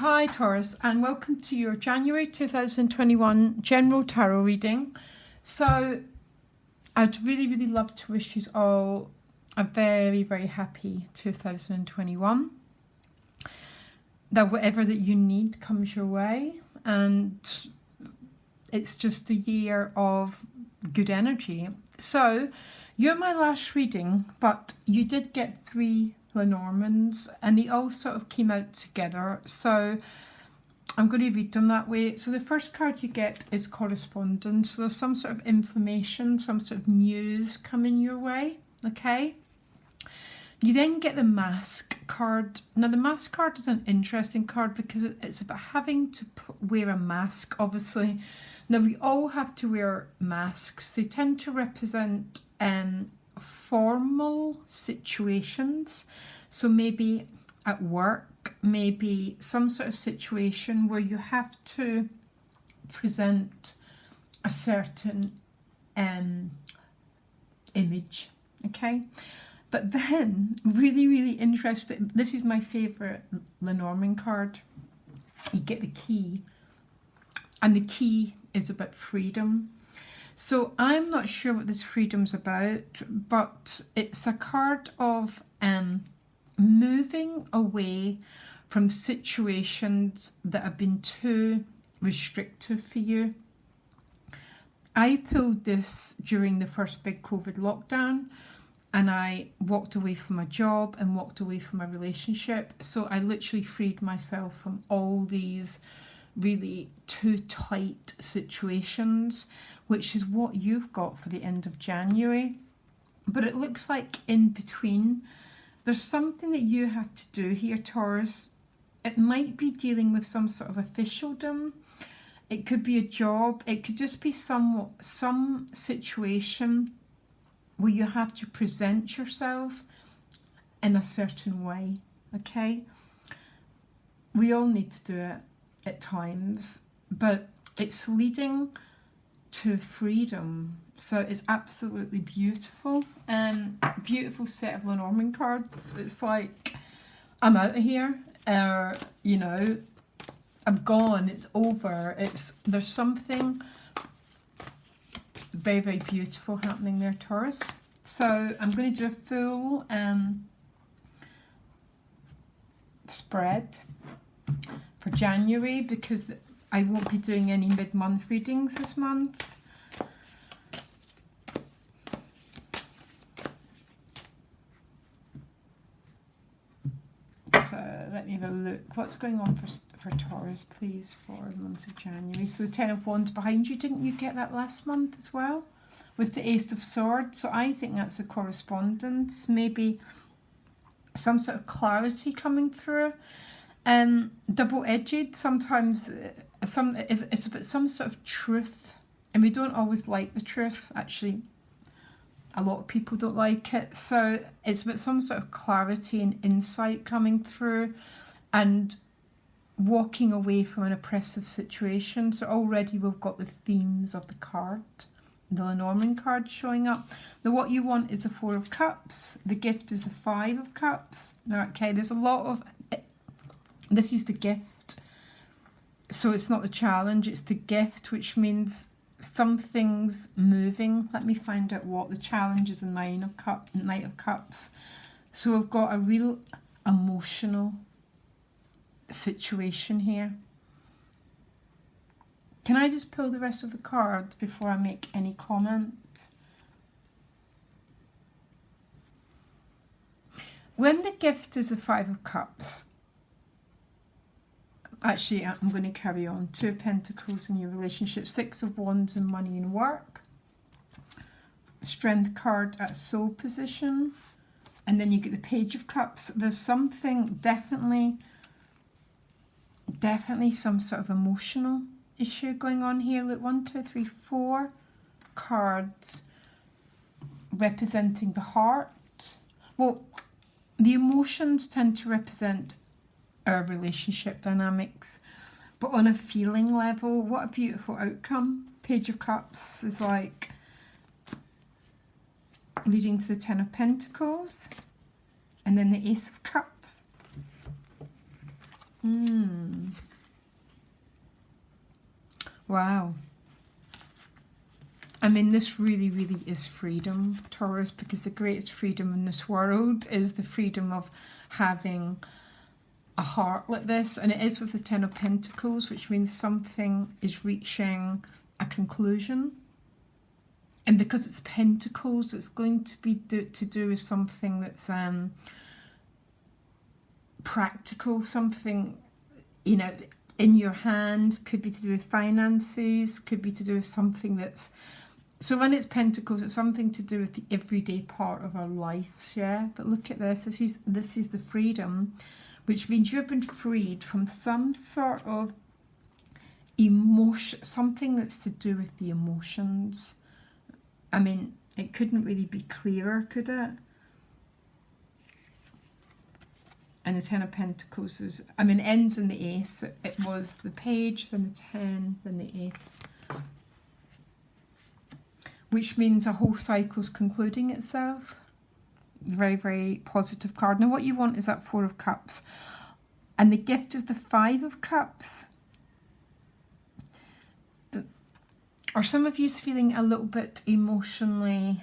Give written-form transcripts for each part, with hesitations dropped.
Hi Taurus, and welcome to your January 2021 general tarot reading. So I'd really love to wish you all a very happy 2021, that whatever that you need comes your way, and it's just a year of good energy. So you're my last reading, but you did get 3 Lenormands and they all sort of came out together, so I'm going to read them that way. So the first card you get is correspondence. So there's some sort of information, some sort of news coming your way, okay? You then get the mask card. Now the mask card is an interesting card because it's about having to wear a mask, obviously. Now we all have to wear masks. They tend to represent formal situations, so maybe at work, maybe some sort of situation where you have to present a certain image, okay? But then really interesting, this is my favorite Lenormand card. You get the key, and the key is about freedom. So I'm not sure what this freedom's about, but it's a card of moving away from situations that have been too restrictive for you. I pulled this during the first big COVID lockdown, and I walked away from my job and walked away from my relationship. So I literally freed myself from all these really too tight situations, which is what you've got for the end of January. But it looks like in between there's something that you have to do here, Taurus. It might be dealing with some sort of officialdom, it could be a job, it could just be some situation where you have to present yourself in a certain way, okay? We all need to do it at times, but it's leading to freedom. So it's absolutely beautiful. Beautiful set of Lenormand cards. It's like, I'm out of here, you know, I'm gone, it's over. There's something very beautiful happening there, Taurus. So I'm going to do a full spread for January because I won't be doing any mid-month readings this month. So let me have a look. What's going on for Taurus, please, for the month of January? So the Ten of Wands behind you, didn't you get that last month as well? With the Ace of Swords. So I think that's a correspondence. Maybe some sort of clarity coming through. Double-edged. Sometimes it's about some sort of truth, and we don't always like the truth. Actually, a lot of people don't like it. So it's about some sort of clarity and insight coming through, and walking away from an oppressive situation. So already we've got the themes of the card, the Lenormand card showing up. Now what you want is the Four of Cups. The gift is the Five of Cups. Okay, there's a lot of, this is the gift. So it's not the challenge, it's the gift, which means something's moving. Let me find out what the challenge is. In Knight of Cups. So we've got a real emotional situation here. Can I just pull the rest of the cards before I make any comment? When the gift is the Five of Cups, actually I'm going to carry on. Two of Pentacles in your relationship, Six of Wands in money and work, Strength card at soul position, and then you get the Page of Cups. There's something definitely some sort of emotional issue going on here. Look, 1, 2, 3, 4 cards representing the heart. Well, the emotions tend to represent our relationship dynamics, but on a feeling level, what a beautiful outcome. Page of Cups is like leading to the Ten of Pentacles, and then the Ace of Cups. Wow. I mean, this really, really is freedom, Taurus, because the greatest freedom in this world is the freedom of having a heart like this. And it is with the Ten of Pentacles, which means something is reaching a conclusion. And because it's Pentacles, it's going to be to do with something that's practical, something, you know, in your hand. Could be to do with finances, could be to do with something that's... So when it's Pentacles, it's something to do with the everyday part of our lives, yeah? But look at this. This is the freedom, which means you've been freed from some sort of emotion, something that's to do with the emotions. I mean, it couldn't really be clearer, could it? And the Ten of Pentacles is, I mean, ends in the Ace. It was the Page, then the 10, then the Ace. Which means a whole cycle's concluding itself. Very, very positive card. Now what you want is that Four of Cups. And the gift is the Five of Cups. Are some of you feeling a little bit emotionally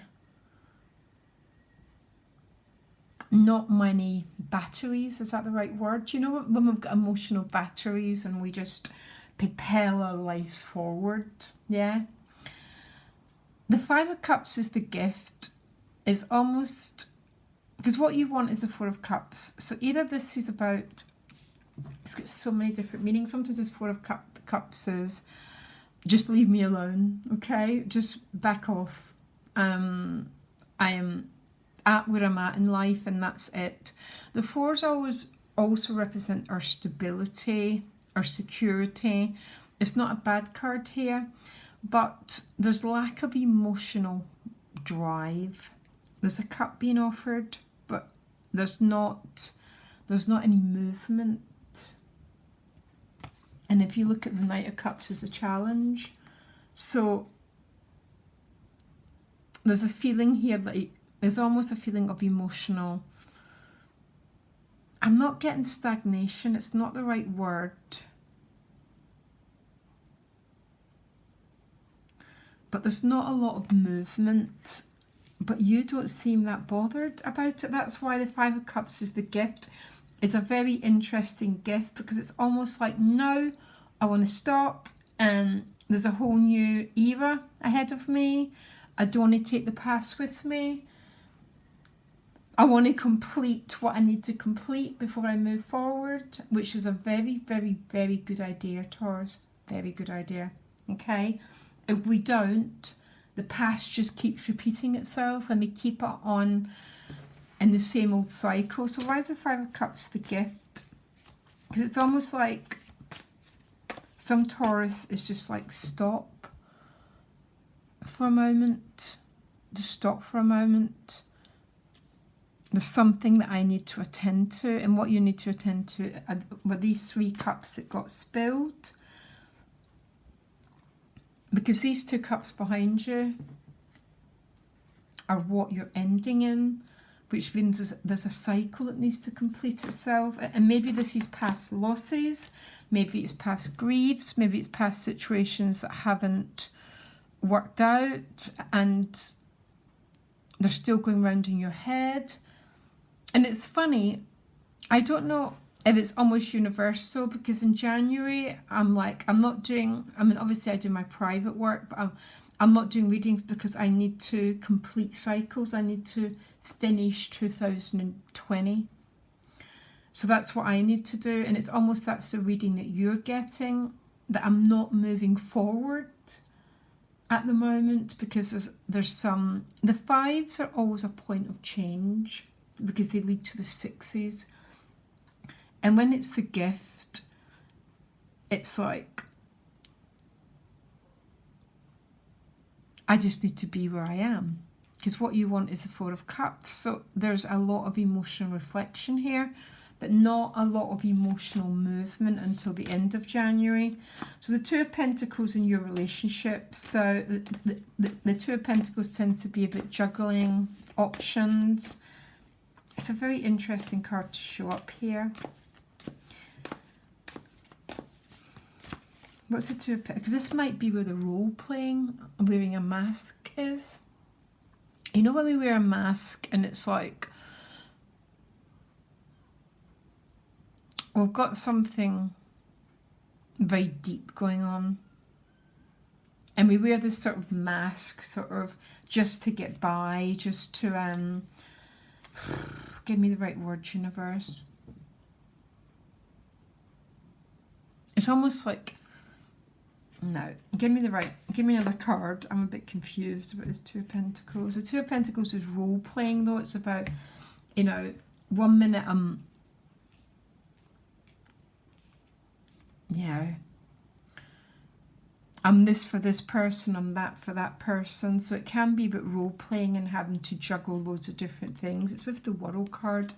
not many batteries? Is that the right word? You know, when we've got emotional batteries and we just propel our lives forward, yeah? The Five of Cups is the gift. Is almost... Because what you want is the Four of Cups. So either this is about... It's got so many different meanings. Sometimes this Four of Cups is... Just leave me alone, okay? Just back off. I am at where I'm at in life and that's it. The fours always also represent our stability, our security. It's not a bad card here, but there's lack of emotional drive. There's a cup being offered, but there's not any movement. And if you look at the Knight of Cups as a challenge, so there's a feeling here that there's almost a feeling of emotional... I'm not getting stagnation, it's not the right word. But there's not a lot of movement. But you don't seem that bothered about it. That's why the Five of Cups is the gift. It's a very interesting gift because it's almost like, no, I want to stop and there's a whole new era ahead of me. I don't want to take the past with me. I want to complete what I need to complete before I move forward, which is a very, very, very good idea, Taurus. Very good idea, okay? If we don't, the past just keeps repeating itself and we keep it on in the same old cycle. So why is the Five of Cups the gift? Because it's almost like some Taurus is just like, stop for a moment. Just stop for a moment. There's something that I need to attend to. And what you need to attend to were these three cups that got spilled. Because these two cups behind you are what you're ending in. Which means there's a cycle that needs to complete itself. And maybe this is past losses, maybe it's past griefs, maybe it's past situations that haven't worked out and they're still going round in your head. And it's funny, I don't know if it's almost universal, because in January, I'm not doing, I mean, obviously I do my private work, but I'm not doing readings because I need to complete cycles. I need to finish 2020. So that's what I need to do. And it's almost that's the reading that you're getting, that I'm not moving forward at the moment because there's some... The fives are always a point of change because they lead to the sixes. And when it's the gift, it's like, I just need to be where I am. Because what you want is the Four of Cups. So there's a lot of emotional reflection here, but not a lot of emotional movement until the end of January. So the Two of Pentacles in your relationship. So the Two of Pentacles tends to be a bit juggling options. It's a very interesting card to show up here. What's the Two of Pentacles? Because this might be where the role playing, wearing a mask is. You know when we wear a mask and it's like, we've got something very deep going on. And we wear this sort of mask, sort of, just to get by, just to, give me the right word, universe. It's almost like, no, give me another card. I'm a bit confused about this Two of Pentacles. The Two of Pentacles is role playing though. It's about, you know, 1 minute yeah, I'm this for this person, I'm that for that person. So it can be about role playing and having to juggle loads of different things. It's with the World card.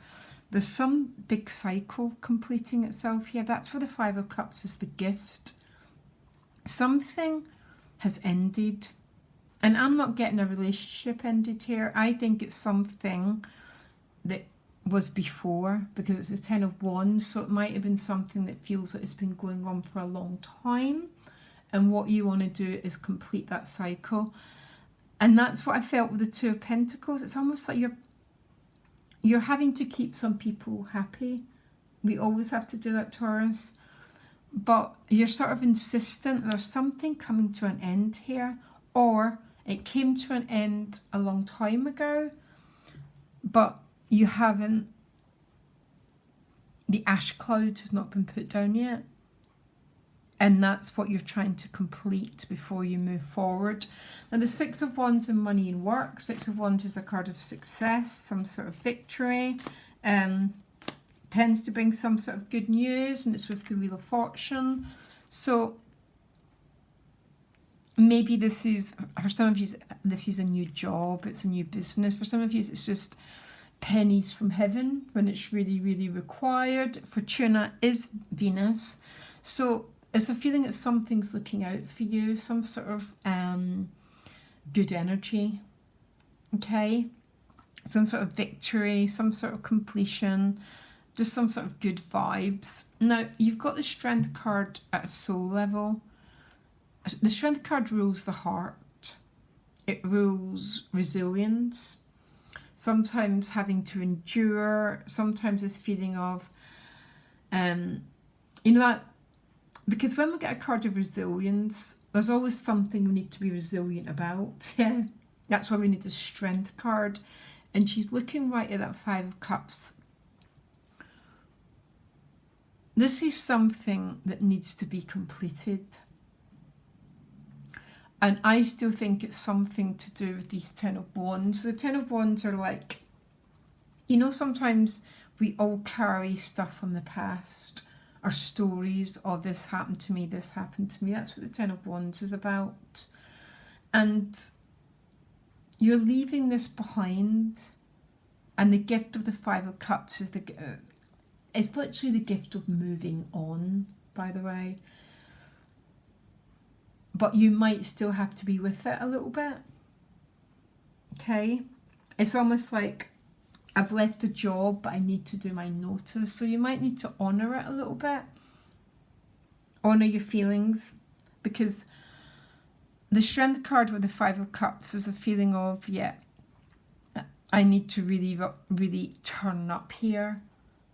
There's some big cycle completing itself here. That's where the Five of Cups is the gift. Something has ended. And I'm not getting a relationship ended here. I think it's something that was before, because it's this Ten of Wands. So it might have been something that feels like it's been going on for a long time. And what you want to do is complete that cycle. And that's what I felt with the Two of Pentacles. It's almost like you're having to keep some people happy. We always have to do that, Taurus. But you're sort of insistent there's something coming to an end here, or it came to an end a long time ago, but you haven't, the ash cloud has not been put down yet. And that's what you're trying to complete before you move forward. Now the Six of Wands in money and work. Six of Wands is a card of success, some sort of victory. Tends to bring some sort of good news, and it's with the Wheel of Fortune. So maybe this is, for some of you, this is a new job, it's a new business. For some of you, it's just pennies from heaven when it's really, really required. Fortuna is Venus. So it's a feeling that something's looking out for you, some sort of good energy, okay? Some sort of victory, some sort of completion, just some sort of good vibes. Now, you've got the Strength card at a soul level. The Strength card rules the heart. It rules resilience. Sometimes having to endure. Sometimes this feeling of, you know, that, because when we get a card of resilience, there's always something we need to be resilient about. Yeah, that's why we need the Strength card. And she's looking right at that Five of Cups. This is something that needs to be completed. And I still think it's something to do with these Ten of Wands. The Ten of Wands are like, you know, sometimes we all carry stuff from the past, our stories, oh, this happened to me, this happened to me. That's what the Ten of Wands is about. And you're leaving this behind. And the gift of the Five of Cups is it's literally the gift of moving on, by the way. But you might still have to be with it a little bit. Okay? It's almost like I've left a job, but I need to do my notice. So you might need to honour it a little bit. Honour your feelings. Because the Strength card with the Five of Cups is a feeling of, yeah, I need to really, really turn up here.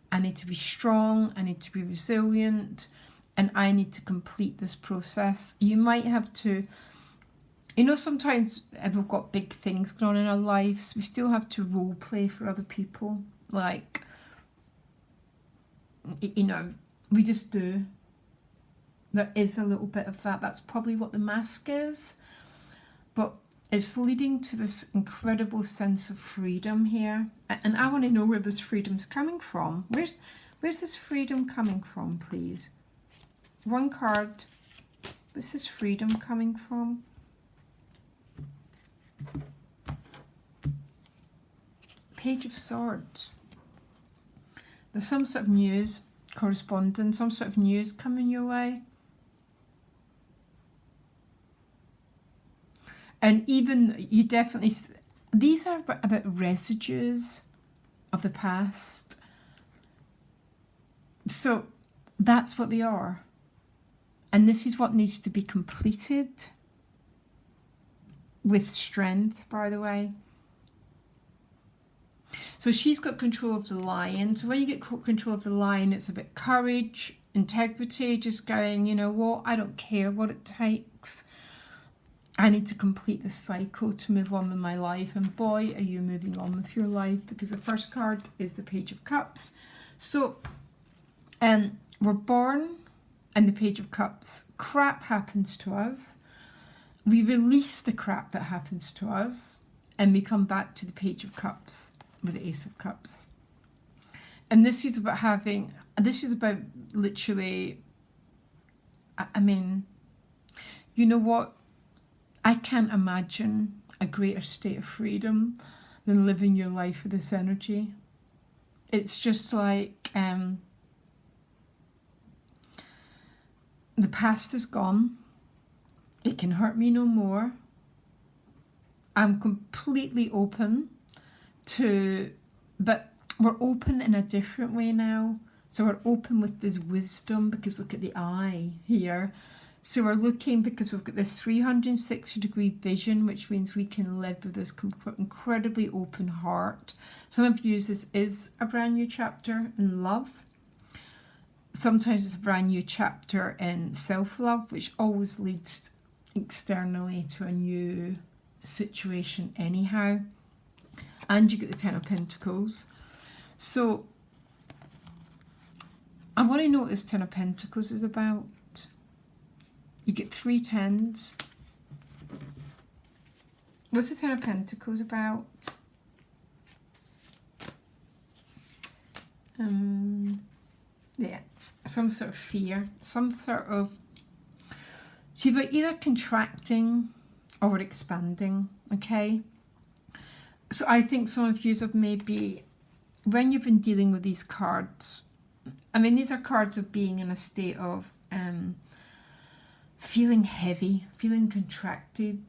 I need to be strong. I need to be resilient. And I need to complete this process. You might have to, you know, sometimes if we've got big things going on in our lives, we still have to role play for other people. Like, you know, we just do. There is a little bit of that. That's probably what the mask is. But it's leading to this incredible sense of freedom here. And I want to know where this freedom's coming from. Where's this freedom coming from, please? One card. Where's this freedom coming from? Page of Swords. There's some sort of news, correspondence, some sort of news coming your way. And even, you definitely, these are about residues of the past. So that's what they are. And this is what needs to be completed with strength, by the way. So she's got control of the lion. So when you get control of the lion, it's about courage, integrity, just going, you know what, I don't care what it takes. I need to complete this cycle to move on with my life. And boy, are you moving on with your life, because the first card is the Page of Cups. So we're born and the Page of Cups. Crap happens to us. We release the crap that happens to us and we come back to the Page of Cups with the Ace of Cups. And this is about literally, I mean, you know what? I can't imagine a greater state of freedom than living your life with this energy. It's just like the past is gone. It can hurt me no more. I'm completely open to, but we're open in a different way now. So we're open with this wisdom, because look at the eye here. So we're looking, because we've got this 360-degree vision, which means we can live with this incredibly open heart. Some of you, this is a brand new chapter in love. Sometimes it's a brand new chapter in self-love, which always leads externally to a new situation anyhow. And you get the Ten of Pentacles. So I want to know what this Ten of Pentacles is about. You get 3 tens. What's the Ten of Pentacles about? Yeah, some sort of fear, some sort of, so you're either contracting or expanding, okay? So I think some of you have maybe, when you've been dealing with these cards, I mean, these are cards of being in a state of feeling heavy, feeling contracted.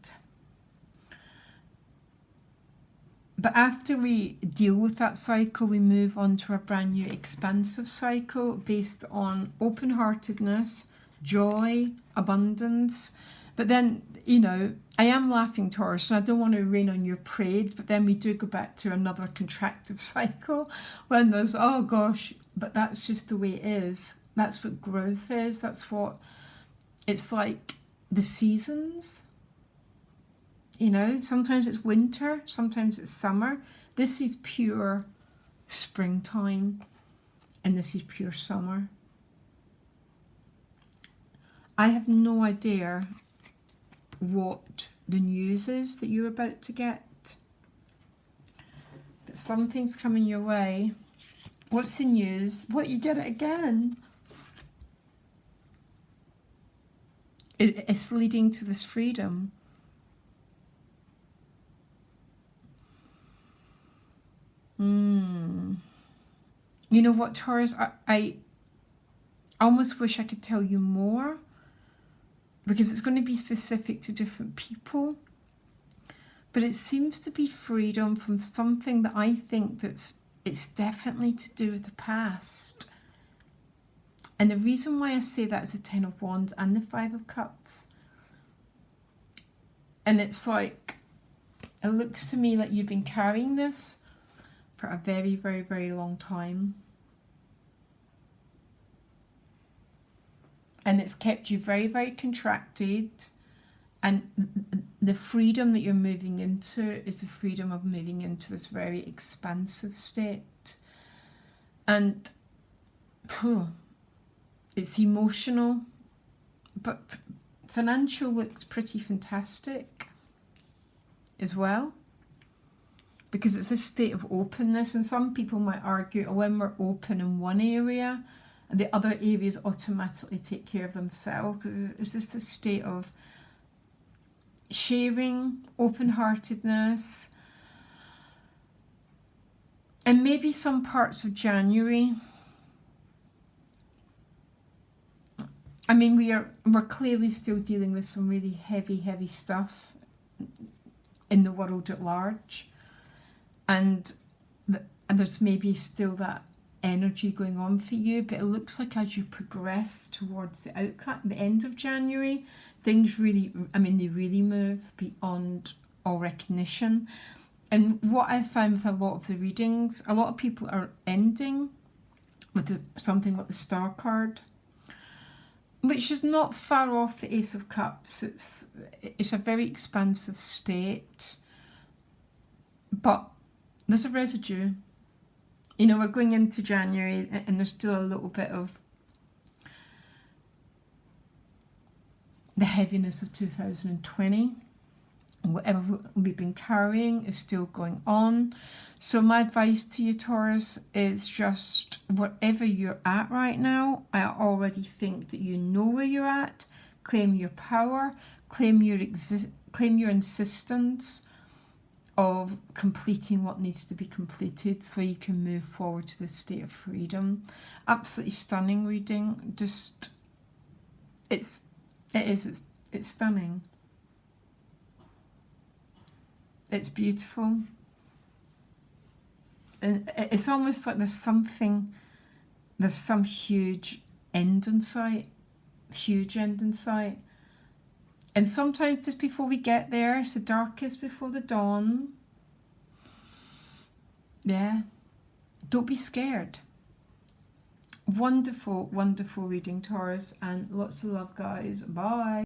But after we deal with that cycle, we move on to a brand new expansive cycle based on open-heartedness, joy, abundance. But then, you know, I am laughing, Taurus, and I don't want to rain on your parade, but then we do go back to another contractive cycle when there's, oh gosh, but that's just the way it is. That's what growth is. That's what, it's like the seasons. You know, sometimes it's winter, sometimes it's summer. This is pure springtime, and this is pure summer. I have no idea what the news is that you're about to get, but something's coming your way. What's the news? What, you get it again? It's leading to this freedom. You know what, Taurus, I almost wish I could tell you more, because it's going to be specific to different people. But it seems to be freedom from something that I think it's definitely to do with the past. And the reason why I say that is the Ten of Wands and the Five of Cups. And it's like, it looks to me like you've been carrying this for a very, very, very long time. And it's kept you very, very contracted. And the freedom that you're moving into is the freedom of moving into this very expansive state. And it's emotional, but financial looks pretty fantastic as well, because it's a state of openness. And some people might argue, oh, when we're open in one area, and the other areas automatically take care of themselves, because it's just a state of sharing, open-heartedness. And maybe some parts of January, I mean, we're clearly still dealing with some really heavy stuff in the world at large. And there's maybe still that energy going on for you, but it looks like as you progress towards the outcome, the end of January, things really, I mean, they really move beyond all recognition. And what I found with a lot of the readings, a lot of people are ending with something like the Star card, which is not far off the Ace of Cups. It's a very expansive state, but there's a residue. You know, we're going into January and there's still a little bit of the heaviness of 2020. Whatever we've been carrying is still going on. So my advice to you, Taurus, is just wherever you're at right now, I already think that you know where you're at. Claim your power, claim your insistence of completing what needs to be completed so you can move forward to the state of freedom. Absolutely stunning reading. Just, it's stunning. It's beautiful. And it's almost like there's some huge end in sight. Huge end in sight. And sometimes just before we get there, it's the darkest before the dawn. Yeah. Don't be scared. Wonderful, wonderful reading, Taurus. And lots of love, guys. Bye.